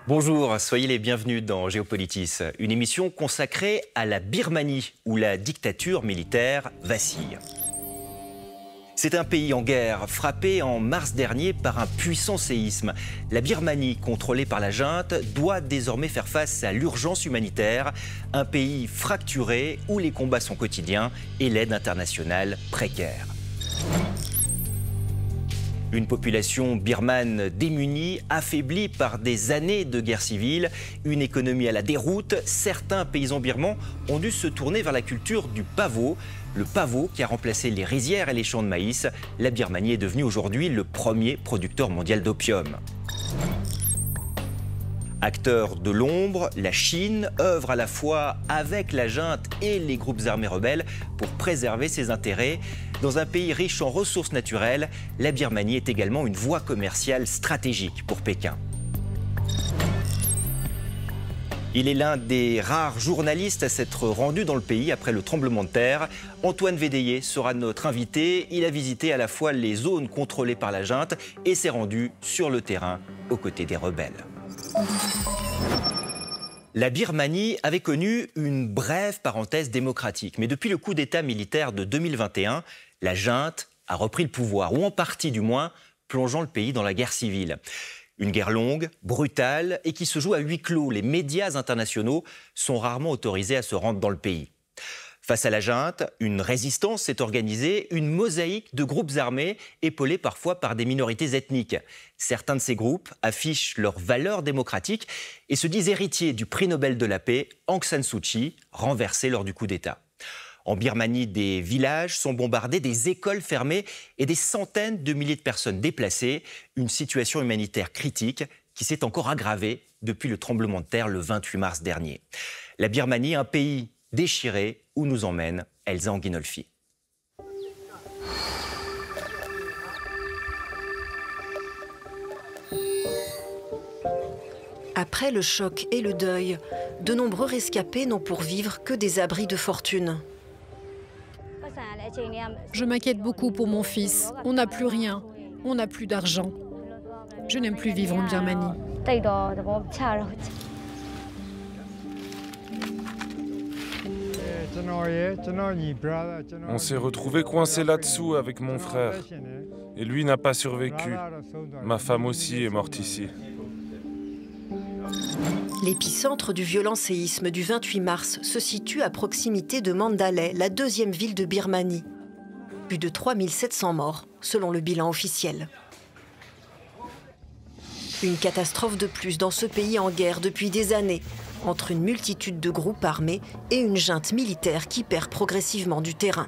Bonjour, soyez les bienvenus dans Géopolitis, une émission consacrée à la Birmanie, où la dictature militaire vacille. C'est un pays en guerre, frappé en mars dernier par un puissant séisme. La Birmanie, contrôlée par la junte, doit désormais faire face à l'urgence humanitaire. Un pays fracturé où les combats sont quotidiens et l'aide internationale précaire. Une population birmane démunie, affaiblie par des années de guerre civile, une économie à la déroute. Certains paysans birmans ont dû se tourner vers la culture du pavot. Le pavot qui a remplacé les rizières et les champs de maïs. La Birmanie est devenue aujourd'hui le premier producteur mondial d'opium. Acteur de l'ombre, la Chine œuvre à la fois avec la junte et les groupes armés rebelles pour préserver ses intérêts. Dans un pays riche en ressources naturelles, la Birmanie est également une voie commerciale stratégique pour Pékin. Il est l'un des rares journalistes à s'être rendu dans le pays après le tremblement de terre. Antoine Védéier sera notre invité. Il a visité à la fois les zones contrôlées par la junte et s'est rendu sur le terrain aux côtés des rebelles. La Birmanie avait connu une brève parenthèse démocratique, mais depuis le coup d'État militaire de 2021, la junte a repris le pouvoir, ou en partie du moins, plongeant le pays dans la guerre civile. Une guerre longue, brutale et qui se joue à huis clos. Les médias internationaux sont rarement autorisés à se rendre dans le pays. Face à la junte, une résistance s'est organisée, une mosaïque de groupes armés, épaulés parfois par des minorités ethniques. Certains de ces groupes affichent leurs valeurs démocratiques et se disent héritiers du prix Nobel de la paix, Aung San Suu Kyi, renversé lors du coup d'État. En Birmanie, des villages sont bombardés, des écoles fermées et des centaines de milliers de personnes déplacées. Une situation humanitaire critique qui s'est encore aggravée depuis le tremblement de terre le 28 mars dernier. La Birmanie, un pays déchiré, où nous emmène Elsa Anguinolfi. Après le choc et le deuil, de nombreux rescapés n'ont pour vivre que des abris de fortune. Je m'inquiète beaucoup pour mon fils. On n'a plus rien. On n'a plus d'argent. Je n'aime plus vivre en Birmanie. On s'est retrouvés coincés là-dessous avec mon frère. Et lui n'a pas survécu. Ma femme aussi est morte ici. L'épicentre du violent séisme du 28 mars se situe à proximité de Mandalay, la deuxième ville de Birmanie. Plus de 3700 morts, selon le bilan officiel. Une catastrophe de plus dans ce pays en guerre depuis des années, entre une multitude de groupes armés et une junte militaire qui perd progressivement du terrain.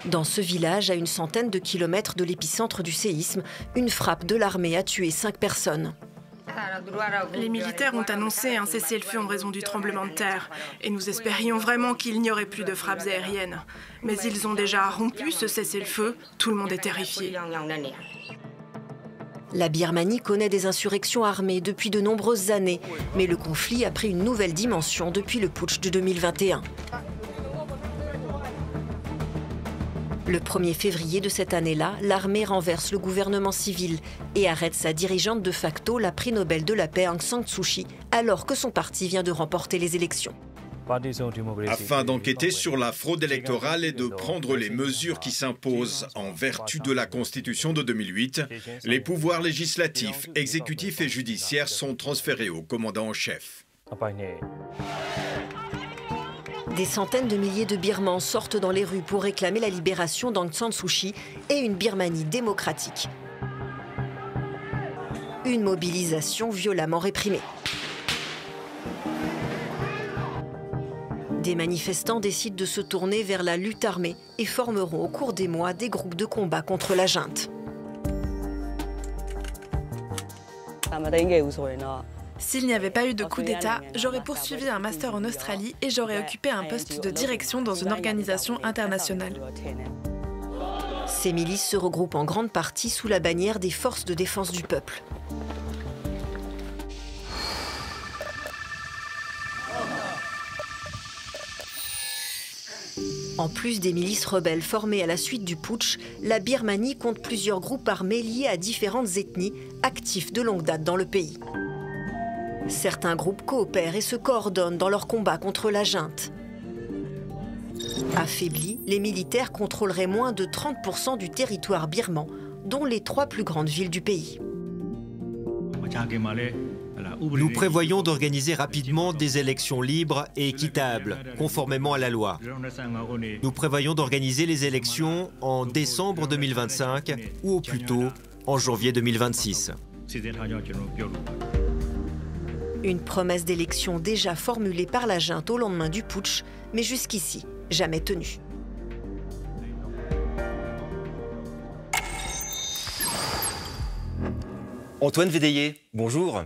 Dans ce village, à une centaine de kilomètres de l'épicentre du séisme, une frappe de l'armée a tué 5 personnes. Les militaires ont annoncé un cessez-le-feu en raison du tremblement de terre. Et nous espérions vraiment qu'il n'y aurait plus de frappes aériennes. Mais ils ont déjà rompu ce cessez-le-feu. Tout le monde est terrifié. La Birmanie connaît des insurrections armées depuis de nombreuses années. Mais le conflit a pris une nouvelle dimension depuis le putsch de 2021. Le 1er février de cette année-là, l'armée renverse le gouvernement civil et arrête sa dirigeante de facto, la prix Nobel de la paix Aung San Suu Kyi, alors que son parti vient de remporter les élections. Afin d'enquêter sur la fraude électorale et de prendre les mesures qui s'imposent en vertu de la Constitution de 2008, les pouvoirs législatifs, exécutifs et judiciaires sont transférés au commandant en chef. Des centaines de milliers de Birmans sortent dans les rues pour réclamer la libération d'Aung San Suu Kyi et une Birmanie démocratique. Une mobilisation violemment réprimée. Des manifestants décident de se tourner vers la lutte armée et formeront au cours des mois des groupes de combat contre la junte. S'il n'y avait pas eu de coup d'État, j'aurais poursuivi un master en Australie et j'aurais occupé un poste de direction dans une organisation internationale. Ces milices se regroupent en grande partie sous la bannière des forces de défense du peuple. En plus des milices rebelles formées à la suite du putsch, la Birmanie compte plusieurs groupes armés liés à différentes ethnies, actifs de longue date dans le pays. Certains groupes coopèrent et se coordonnent dans leur combat contre la junte. Affaiblis, les militaires contrôleraient moins de 30% du territoire birman, dont les 3 plus grandes villes du pays. Nous prévoyons d'organiser rapidement des élections libres et équitables, conformément à la loi. Nous prévoyons d'organiser les élections en décembre 2025 ou au plus tôt en janvier 2026. Une promesse d'élection déjà formulée par la junte au lendemain du putsch, mais jusqu'ici jamais tenue. Antoine Védéier, bonjour.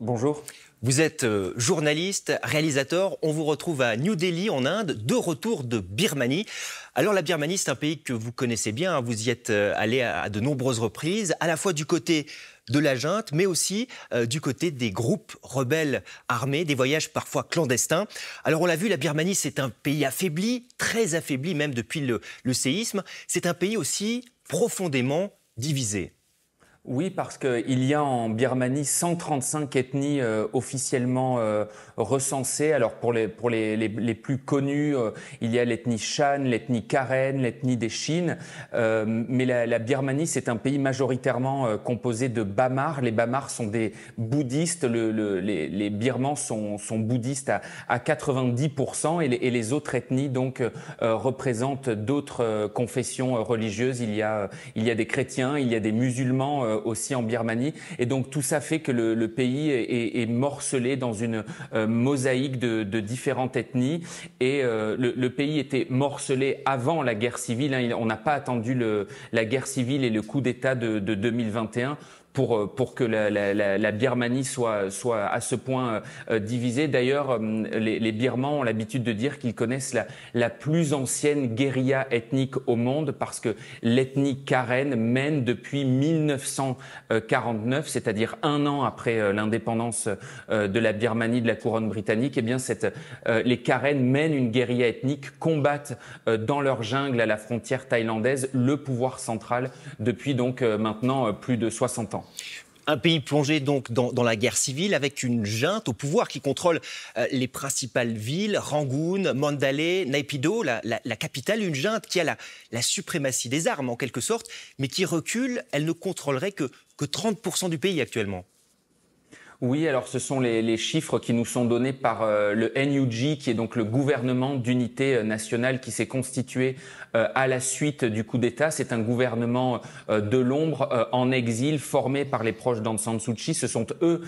Bonjour. Vous êtes journaliste, réalisateur. On vous retrouve à New Delhi, en Inde, de retour de Birmanie. Alors la Birmanie, c'est un pays que vous connaissez bien. Vous y êtes allé à de nombreuses reprises, à la fois du côté de la junte, mais aussi du côté des groupes rebelles armés, des voyages parfois clandestins. Alors on l'a vu, la Birmanie, c'est un pays affaibli, très affaibli même depuis le séisme. C'est un pays aussi profondément divisé. Oui, parce qu'il y a en Birmanie 135 ethnies officiellement recensées. Alors pour les plus connues, il y a l'ethnie Shan, l'ethnie Karen, l'ethnie des Shin. Mais la Birmanie, c'est un pays majoritairement composé de Bamars. Les Bamars sont des bouddhistes. Les Birmans sont bouddhistes à 90%. Et les autres ethnies donc représentent d'autres confessions religieuses. Il y a des chrétiens, il y a des musulmans aussi en Birmanie. Et donc tout ça fait que le pays est morcelé dans une mosaïque de différentes ethnies. Et le pays était morcelé avant la guerre civile. On n'a pas attendu la guerre civile et le coup d'État de 2021 pour que la Birmanie soit à ce point divisée. D'ailleurs, les Birmans ont l'habitude de dire qu'ils connaissent la plus ancienne guérilla ethnique au monde, parce que l'ethnie Karen mène depuis 1949, c'est-à-dire 1 an après l'indépendance de la Birmanie de la couronne britannique. Eh bien, les Karen mènent une guérilla ethnique, combattent dans leur jungle à la frontière thaïlandaise le pouvoir central depuis donc maintenant plus de 60 ans. Un pays plongé donc dans la guerre civile, avec une junte au pouvoir qui contrôle les principales villes, Rangoon, Mandalay, Naypyidaw, la capitale. Une junte qui a la suprématie des armes en quelque sorte, mais qui recule. Elle ne contrôlerait que 30% du pays actuellement. Oui, alors ce sont les chiffres qui nous sont donnés par le NUG, qui est donc le gouvernement d'unité nationale qui s'est constitué à la suite du coup d'État. C'est un gouvernement de l'ombre, en exil, formé par les proches d'Aung San Suu Kyi. Ce sont eux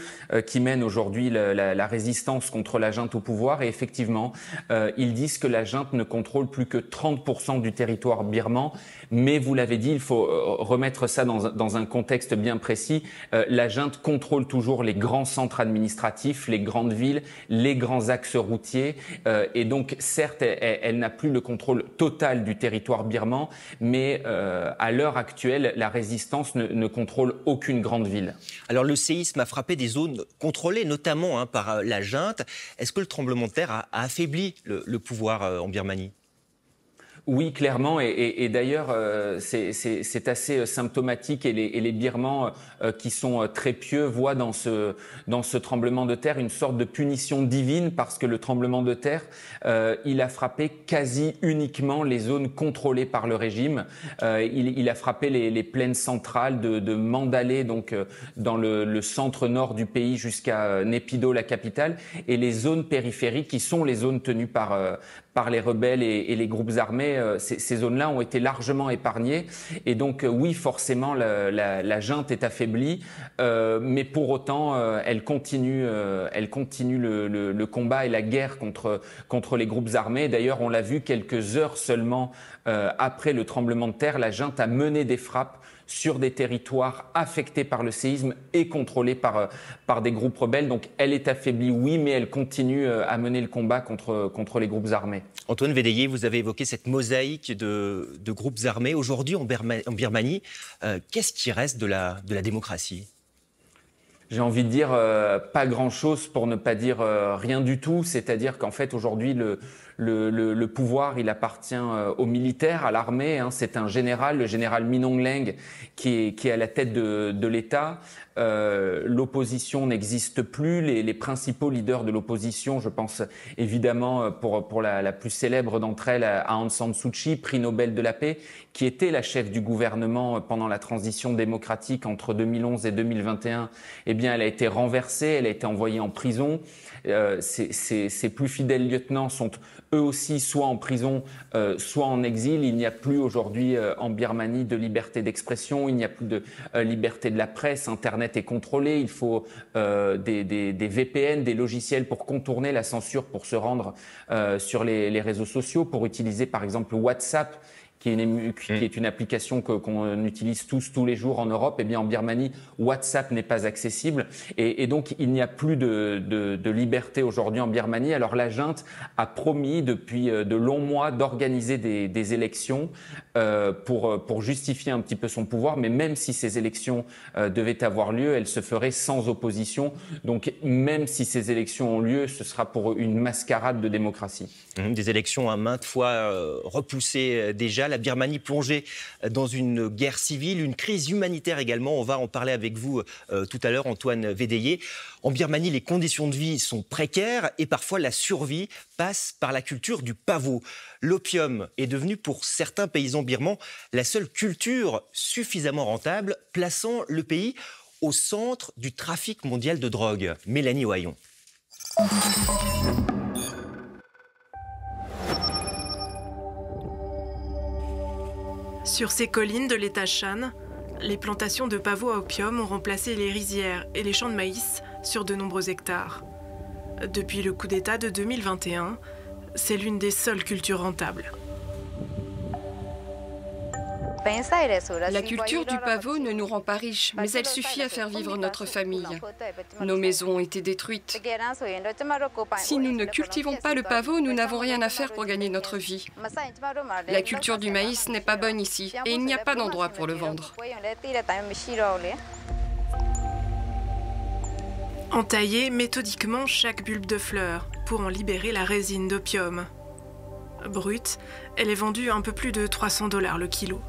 qui mènent aujourd'hui la résistance contre la junte au pouvoir. Et effectivement, ils disent que la junte ne contrôle plus que 30% du territoire birman. Mais vous l'avez dit, il faut remettre ça dans un contexte bien précis. La junte contrôle toujours les grands centres administratifs, les grandes villes, les grands axes routiers. Et donc, certes, elle n'a plus le contrôle total du territoire birman, mais à l'heure actuelle, la résistance ne contrôle aucune grande ville. Alors, le séisme a frappé des zones contrôlées, notamment par la junte. Est-ce que le tremblement de terre a affaibli le pouvoir en Birmanie ? Oui, clairement, et d'ailleurs, c'est assez symptomatique, et les Birmans qui sont très pieux voient dans ce tremblement de terre une sorte de punition divine, parce que le tremblement de terre, il a frappé quasi uniquement les zones contrôlées par le régime. Il a frappé les plaines centrales de Mandalay, donc dans le centre nord du pays, jusqu'à Naypyidaw, la capitale, et les zones périphériques qui sont les zones tenues par les rebelles et les groupes armés. Ces zones-là ont été largement épargnées. Et donc, oui, forcément, la junte est affaiblie. Mais pour autant, elle continue le combat et la guerre contre les groupes armés. D'ailleurs, on l'a vu quelques heures seulement après le tremblement de terre, la junte a mené des frappes sur des territoires affectés par le séisme et contrôlés par des groupes rebelles. Donc elle est affaiblie, oui, mais elle continue à mener le combat contre les groupes armés. Antoine Védéier, vous avez évoqué cette mosaïque de groupes armés. Aujourd'hui, en Birmanie, qu'est-ce qui reste de la démocratie ? J'ai envie de dire pas grand-chose pour ne pas dire rien du tout. C'est-à-dire qu'en fait, aujourd'hui, le pouvoir, il appartient aux militaires, à l'armée. Hein. C'est un général, le général Min Aung Hlaing, qui est à la tête de l'État. L'opposition n'existe plus. Les principaux leaders de l'opposition, je pense évidemment pour la plus célèbre d'entre elles, à Aung San Suu Kyi, prix Nobel de la paix, qui était la chef du gouvernement pendant la transition démocratique entre 2011 et 2021. Eh bien, elle a été renversée, elle a été envoyée en prison. Ses plus fidèles lieutenants sont eux aussi soit en prison, soit en exil. Il n'y a plus aujourd'hui en Birmanie de liberté d'expression, il n'y a plus de liberté de la presse, Internet est contrôlé, il faut des VPN, des logiciels pour contourner la censure, pour se rendre sur les réseaux sociaux, pour utiliser par exemple WhatsApp, qui est une application qu'on utilise tous les jours en Europe. Eh bien, en Birmanie, WhatsApp n'est pas accessible. Et donc, il n'y a plus de liberté aujourd'hui en Birmanie. Alors, la junte a promis depuis de longs mois d'organiser des élections pour justifier un petit peu son pouvoir. Mais même si ces élections devaient avoir lieu, elles se feraient sans opposition. Donc, même si ces élections ont lieu, ce sera pour une mascarade de démocratie. Des élections à maintes fois repoussées déjà. La Birmanie plongée dans une guerre civile, une crise humanitaire également. On va en parler avec vous tout à l'heure, Antoine Védéier. En Birmanie, les conditions de vie sont précaires et parfois la survie passe par la culture du pavot. L'opium est devenu pour certains paysans birmans la seule culture suffisamment rentable, plaçant le pays au centre du trafic mondial de drogue. Mélanie Ohayon. Sur ces collines de l'État Shan, les plantations de pavots à opium ont remplacé les rizières et les champs de maïs sur de nombreux hectares. Depuis le coup d'État de 2021, c'est l'une des seules cultures rentables. La culture du pavot ne nous rend pas riches, mais elle suffit à faire vivre notre famille. Nos maisons ont été détruites. Si nous ne cultivons pas le pavot, nous n'avons rien à faire pour gagner notre vie. La culture du maïs n'est pas bonne ici et il n'y a pas d'endroit pour le vendre. Entailler méthodiquement chaque bulbe de fleur pour en libérer la résine d'opium. Brute, elle est vendue à un peu plus de 300 $ le kilo.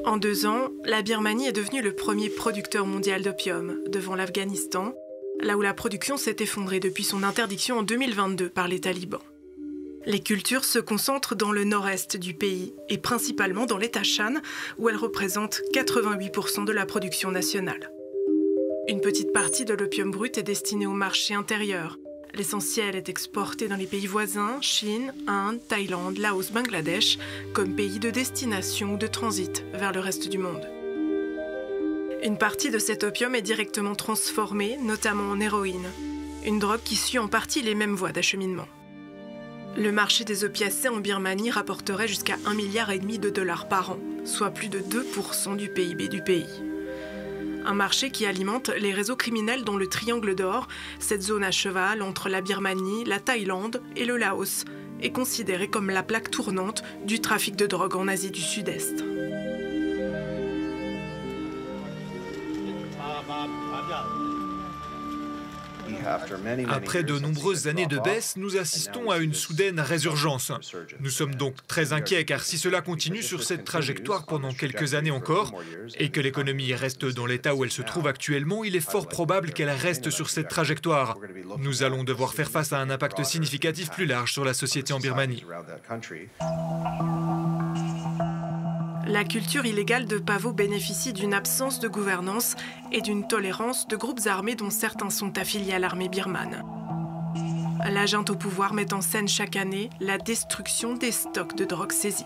En 2 ans, la Birmanie est devenue le premier producteur mondial d'opium, devant l'Afghanistan, là où la production s'est effondrée depuis son interdiction en 2022 par les talibans. Les cultures se concentrent dans le nord-est du pays, et principalement dans l'État Shan, où elles représentent 88% de la production nationale. Une petite partie de l'opium brut est destinée au marché intérieur. L'essentiel est exporté dans les pays voisins, Chine, Inde, Thaïlande, Laos, Bangladesh, comme pays de destination ou de transit vers le reste du monde. Une partie de cet opium est directement transformée, notamment en héroïne, une drogue qui suit en partie les mêmes voies d'acheminement. Le marché des opiacés en Birmanie rapporterait jusqu'à 1,5 milliard de dollars par an, soit plus de 2% du PIB du pays. Un marché qui alimente les réseaux criminels dans le Triangle d'Or, cette zone à cheval entre la Birmanie, la Thaïlande et le Laos, est considérée comme la plaque tournante du trafic de drogue en Asie du Sud-Est. Après de nombreuses années de baisse, nous assistons à une soudaine résurgence. Nous sommes donc très inquiets car si cela continue sur cette trajectoire pendant quelques années encore et que l'économie reste dans l'état où elle se trouve actuellement, il est fort probable qu'elle reste sur cette trajectoire. Nous allons devoir faire face à un impact significatif plus large sur la société en Birmanie. La culture illégale de pavot bénéficie d'une absence de gouvernance et d'une tolérance de groupes armés dont certains sont affiliés à l'armée birmane. La junte au pouvoir met en scène chaque année la destruction des stocks de drogue saisis.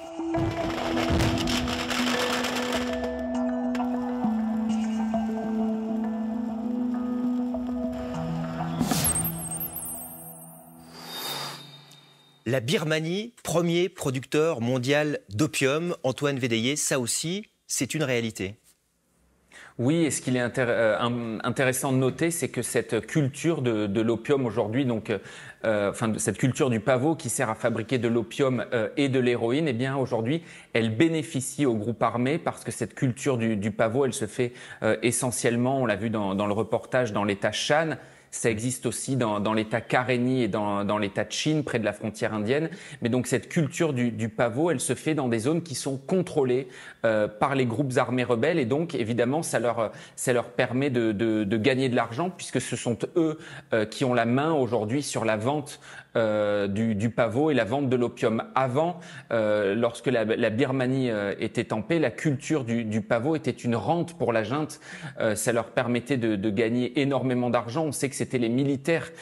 La Birmanie, premier producteur mondial d'opium. Antoine Védéier, ça aussi, c'est une réalité. Oui, et ce qu'il est intéressant de noter, c'est que cette culture de l'opium aujourd'hui, donc cette culture du pavot qui sert à fabriquer de l'opium et de l'héroïne, eh bien aujourd'hui, elle bénéficie aux groupes armés parce que cette culture du pavot, elle se fait essentiellement, on l'a vu dans le reportage, dans l'État Shan. Ça existe aussi dans l'État Karenni et dans l'État de Chine, près de la frontière indienne. Mais donc cette culture du pavot, elle se fait dans des zones qui sont contrôlées par les groupes armés rebelles. Et donc, évidemment, ça leur permet de gagner de l'argent, puisque ce sont eux qui ont la main aujourd'hui sur la vente du pavot et la vente de l'opium. Avant, lorsque la Birmanie était en paix, la culture du pavot était une rente pour la junte. Ça leur permettait de gagner énormément d'argent. On sait que c'était les militaires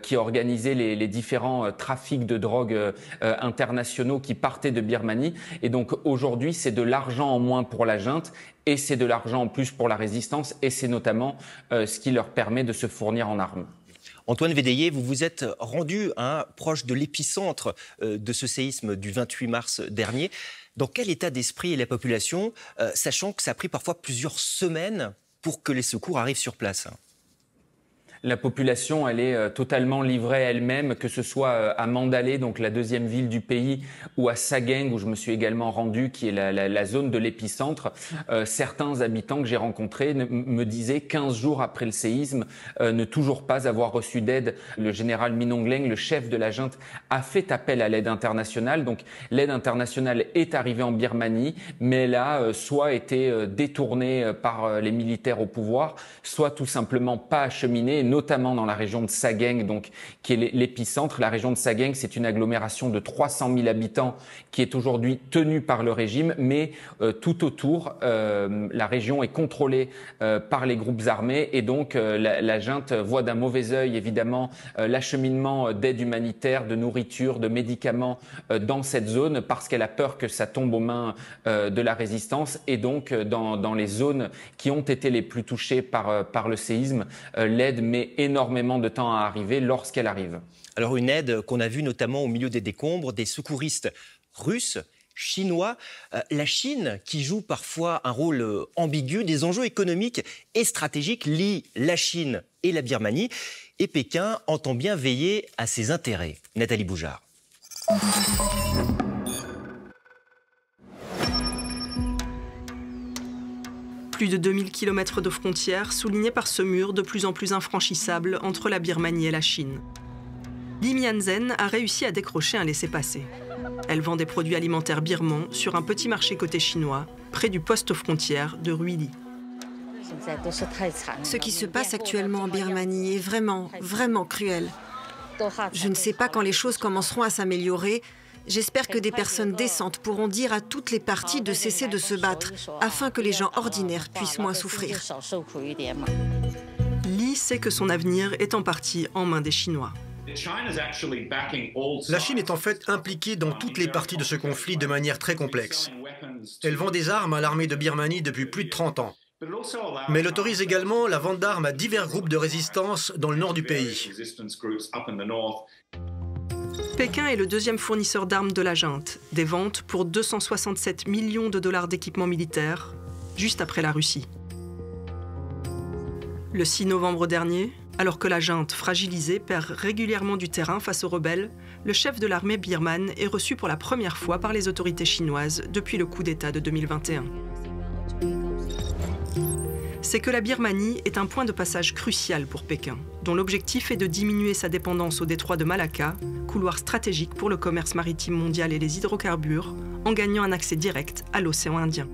qui organisaient les différents trafics de drogue internationaux qui partaient de Birmanie. Et donc aujourd'hui, c'est de l'argent en moins pour la junte et c'est de l'argent en plus pour la résistance. Et c'est notamment ce qui leur permet de se fournir en armes. Antoine Védéier, vous vous êtes rendu proche de l'épicentre de ce séisme du 28 mars dernier. Dans quel état d'esprit est la population, sachant que ça a pris parfois plusieurs semaines pour que les secours arrivent sur place? La population, elle est totalement livrée à elle-même, que ce soit à Mandalay, donc la deuxième ville du pays, ou à Sagaing, où je me suis également rendu, qui est la zone de l'épicentre. Certains habitants que j'ai rencontrés me disaient 15 jours après le séisme, ne toujours pas avoir reçu d'aide. Le général Min Aung Hlaing, le chef de la junte, a fait appel à l'aide internationale. Donc l'aide internationale est arrivée en Birmanie, mais elle a soit été détournée par les militaires au pouvoir, soit tout simplement pas acheminée, notamment dans la région de Sagaing, donc, qui est l'épicentre. La région de Sagaing, c'est une agglomération de 300 000 habitants qui est aujourd'hui tenue par le régime, mais tout autour, la région est contrôlée par les groupes armés et donc la junte voit d'un mauvais œil, évidemment, l'acheminement d'aide humanitaire, de nourriture, de médicaments dans cette zone parce qu'elle a peur que ça tombe aux mains de la résistance et donc dans les zones qui ont été les plus touchées par le séisme, l'aide met énormément de temps à arriver lorsqu'elle arrive. Alors une aide qu'on a vue notamment au milieu des décombres, des secouristes russes, chinois, la Chine qui joue parfois un rôle ambigu, des enjeux économiques et stratégiques lient la Chine et la Birmanie et Pékin entend bien veiller à ses intérêts. Nathalie Boujard. Plus de 2000 km de frontières soulignés par ce mur de plus en plus infranchissable entre la Birmanie et la Chine. Li Mianzhen a réussi à décrocher un laissez-passer. Elle vend des produits alimentaires birmans sur un petit marché côté chinois, près du poste frontière de Ruili. Ce qui se passe actuellement en Birmanie est vraiment, vraiment cruel. Je ne sais pas quand les choses commenceront à s'améliorer. J'espère que des personnes décentes pourront dire à toutes les parties de cesser de se battre afin que les gens ordinaires puissent moins souffrir. Li sait que son avenir est en partie en main des Chinois. La Chine est en fait impliquée dans toutes les parties de ce conflit de manière très complexe. Elle vend des armes à l'armée de Birmanie depuis plus de 30 ans. Mais elle autorise également la vente d'armes à divers groupes de résistance dans le nord du pays. Pékin est le deuxième fournisseur d'armes de la junte, des ventes pour 267 millions de dollars d'équipements militaires, juste après la Russie. Le 6 novembre dernier, alors que la junte fragilisée perd régulièrement du terrain face aux rebelles, le chef de l'armée birmane est reçu pour la première fois par les autorités chinoises depuis le coup d'État de 2021. C'est que la Birmanie est un point de passage crucial pour Pékin, dont l'objectif est de diminuer sa dépendance au détroit de Malacca, couloir stratégique pour le commerce maritime mondial et les hydrocarbures, en gagnant un accès direct à l'océan Indien.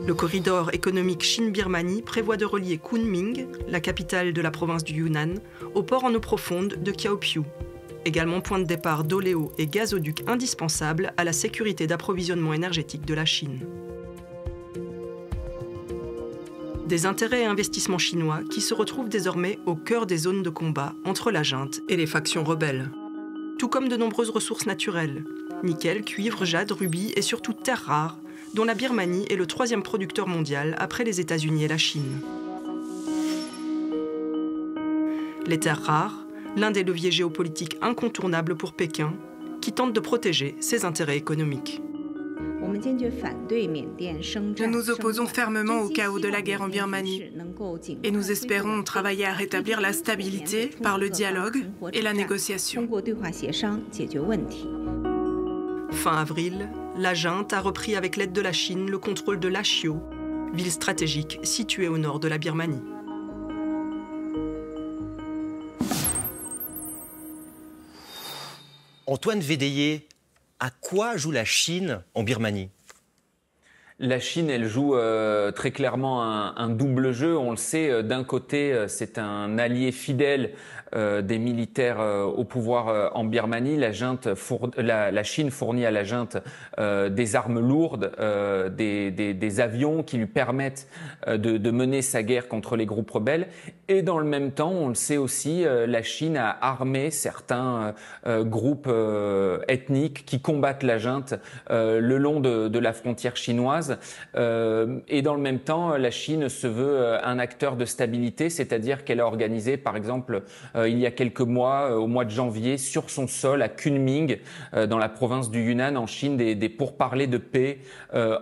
Le corridor économique Chine-Birmanie prévoit de relier Kunming, la capitale de la province du Yunnan, au port en eau profonde de Kyaukphyu, également point de départ d'oléo et gazoduc indispensable à la sécurité d'approvisionnement énergétique de la Chine. Des intérêts et investissements chinois qui se retrouvent désormais au cœur des zones de combat entre la junte et les factions rebelles. Tout comme de nombreuses ressources naturelles, nickel, cuivre, jade, rubis et surtout terres rares, dont la Birmanie est le troisième producteur mondial après les États-Unis et la Chine. Les terres rares, l'un des leviers géopolitiques incontournables pour Pékin, qui tente de protéger ses intérêts économiques. Nous nous opposons fermement au chaos de la guerre en Birmanie et nous espérons travailler à rétablir la stabilité par le dialogue et la négociation. Fin avril, la junte a repris avec l'aide de la Chine le contrôle de Lashio, ville stratégique située au nord de la Birmanie. Antoine Védéier, à quoi joue la Chine en Birmanie ? La Chine, elle joue très clairement un double jeu. On le sait, d'un côté, c'est un allié fidèle des militaires au pouvoir en Birmanie. La Chine fournit à la junte des armes lourdes, des avions qui lui permettent de mener sa guerre contre les groupes rebelles. Et dans le même temps, on le sait aussi, la Chine a armé certains groupes ethniques qui combattent la junte le long de la frontière chinoise. Et dans le même temps, la Chine se veut un acteur de stabilité, c'est-à-dire qu'elle a organisé, par exemple, il y a quelques mois, au mois de janvier, sur son sol, à Kunming, dans la province du Yunnan, en Chine, des pourparlers de paix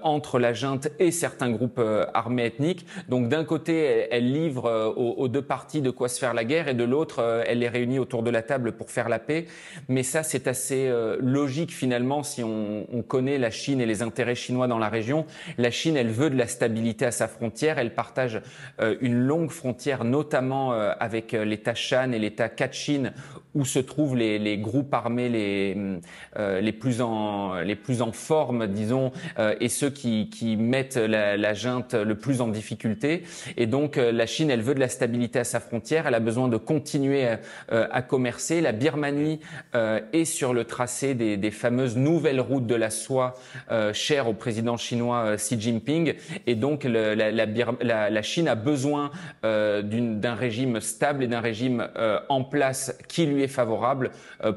entre la junte et certains groupes armés ethniques. Donc d'un côté, elle livre aux deux parties de quoi se faire la guerre, et de l'autre, elle les réunit autour de la table pour faire la paix. Mais ça, c'est assez logique finalement si on connaît la Chine et les intérêts chinois dans la région. La Chine, elle veut de la stabilité à sa frontière. Elle partage une longue frontière, notamment avec l'État Shan et l'État Kachin, où se trouvent les groupes armés les plus en forme, disons, et ceux qui mettent la junte le plus en difficulté. Et donc, la Chine, elle veut de la stabilité à sa frontière. Elle a besoin de continuer à commercer. La Birmanie est sur le tracé des fameuses nouvelles routes de la soie chères au président chinois Xi Jinping. Et donc, la Chine a besoin d'un régime stable et d'un régime en place qui lui est favorable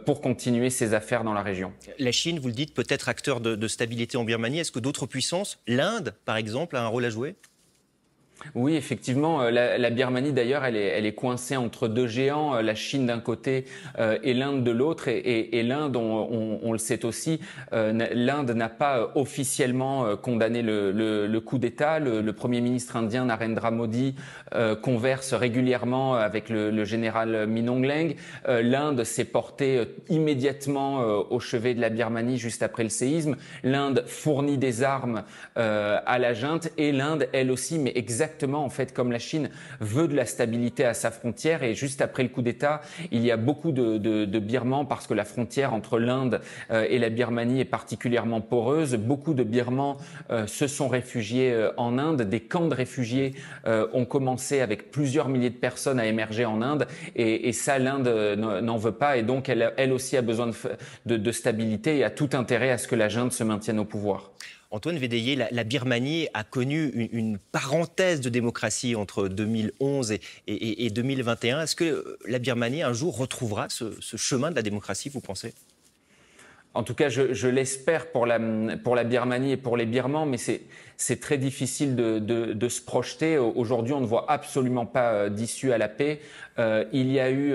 pour continuer ses affaires dans la région. La Chine, vous le dites, peut être acteur de stabilité en Birmanie. Est-ce que d'autres puissances, l'Inde par exemple, a un rôle à jouer ? Oui, effectivement, la Birmanie d'ailleurs, elle est coincée entre deux géants, la Chine d'un côté et l'Inde de l'autre. Et l'Inde, on le sait aussi, l'Inde n'a pas officiellement condamné le coup d'État. Le Premier ministre indien Narendra Modi converse régulièrement avec le général Min Aung Hlaing. L'Inde s'est portée immédiatement au chevet de la Birmanie juste après le séisme. L'Inde fournit des armes à la junte, et l'Inde, elle aussi, mais exactement en fait comme la Chine, veut de la stabilité à sa frontière. Et juste après le coup d'État, il y a beaucoup de Birmans, parce que la frontière entre l'Inde et la Birmanie est particulièrement poreuse. Beaucoup de Birmans se sont réfugiés en Inde. Des camps de réfugiés ont commencé, avec plusieurs milliers de personnes, à émerger en Inde. Et ça, l'Inde n'en veut pas. Et donc, elle aussi a besoin de stabilité et a tout intérêt à ce que la junte se maintienne au pouvoir. Antoine Védéier, la Birmanie a connu une parenthèse de démocratie entre 2011 et 2021. Est-ce que la Birmanie, un jour, retrouvera ce chemin de la démocratie, vous pensez ? En tout cas, je l'espère pour la Birmanie et pour les Birmans, mais c'est très difficile de se projeter. Aujourd'hui, on ne voit absolument pas d'issue à la paix. Il y a eu,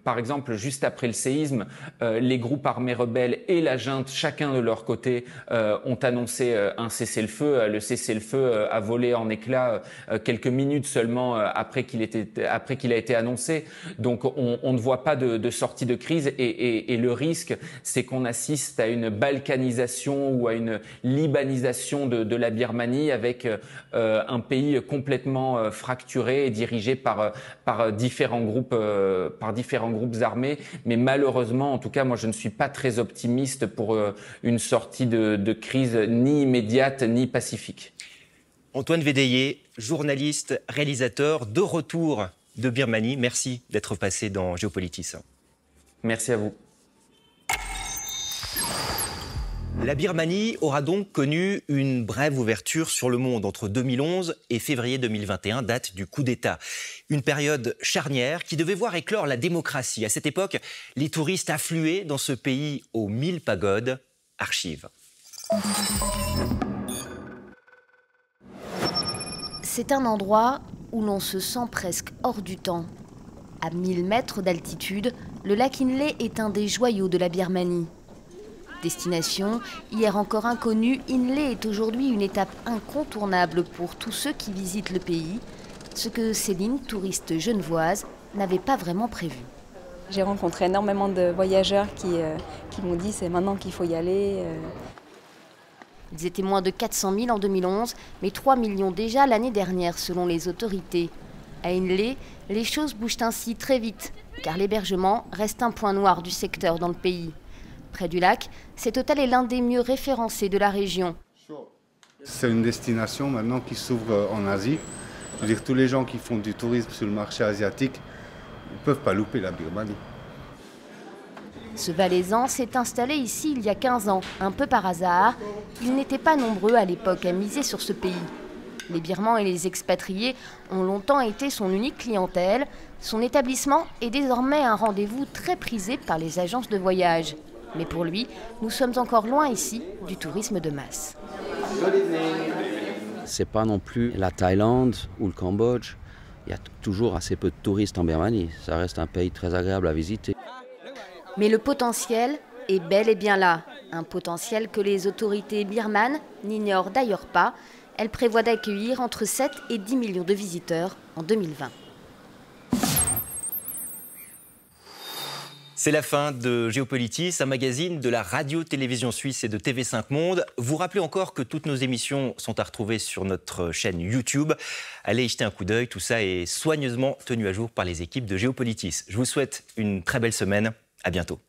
par exemple, juste après le séisme, les groupes armés rebelles et la junte, chacun de leur côté, ont annoncé un cessez-le-feu. Le cessez-le-feu a volé en éclats quelques minutes seulement après qu'il a été annoncé. Donc, on ne voit pas de sortie de crise, et le risque, c'est qu'on assiste à une balkanisation ou à une libanisation de la Birmanie, avec un pays complètement fracturé et dirigé par différents groupes armés. Mais malheureusement, en tout cas, moi, je ne suis pas très optimiste pour une sortie de crise ni immédiate ni pacifique. Antoine Védéier, journaliste, réalisateur, de retour de Birmanie. Merci d'être passé dans Géopolitis. Merci à vous. La Birmanie aura donc connu une brève ouverture sur le monde entre 2011 et février 2021, date du coup d'État. Une période charnière qui devait voir éclore la démocratie. À cette époque, les touristes affluaient dans ce pays aux 1000 pagodes. Archives. C'est un endroit où l'on se sent presque hors du temps. À 1000 mètres d'altitude, le lac Inle est un des joyaux de la Birmanie. Destination, hier encore inconnue, Inle est aujourd'hui une étape incontournable pour tous ceux qui visitent le pays, ce que Céline, touriste genevoise, n'avait pas vraiment prévu. J'ai rencontré énormément de voyageurs qui m'ont dit c'est maintenant qu'il faut y aller. Ils étaient moins de 400 000 en 2011, mais 3 millions déjà l'année dernière selon les autorités. À Inle, les choses bougent ainsi très vite, car l'hébergement reste un point noir du secteur dans le pays. Près du lac, cet hôtel est l'un des mieux référencés de la région. C'est une destination maintenant qui s'ouvre en Asie. Je veux dire, tous les gens qui font du tourisme sur le marché asiatique ne peuvent pas louper la Birmanie. Ce Valaisan s'est installé ici il y a 15 ans, un peu par hasard. Ils n'étaient pas nombreux à l'époque à miser sur ce pays. Les Birmans et les expatriés ont longtemps été son unique clientèle. Son établissement est désormais un rendez-vous très prisé par les agences de voyage. Mais pour lui, nous sommes encore loin ici du tourisme de masse. C'est pas non plus la Thaïlande ou le Cambodge. Il y a toujours assez peu de touristes en Birmanie. Ça reste un pays très agréable à visiter. Mais le potentiel est bel et bien là. Un potentiel que les autorités birmanes n'ignorent d'ailleurs pas. Elles prévoient d'accueillir entre 7 et 10 millions de visiteurs en 2020. C'est la fin de Géopolitis, un magazine de la radio-télévision suisse et de TV5 Monde. Vous rappelez encore que toutes nos émissions sont à retrouver sur notre chaîne YouTube. Allez y jeter un coup d'œil, tout ça est soigneusement tenu à jour par les équipes de Géopolitis. Je vous souhaite une très belle semaine, à bientôt.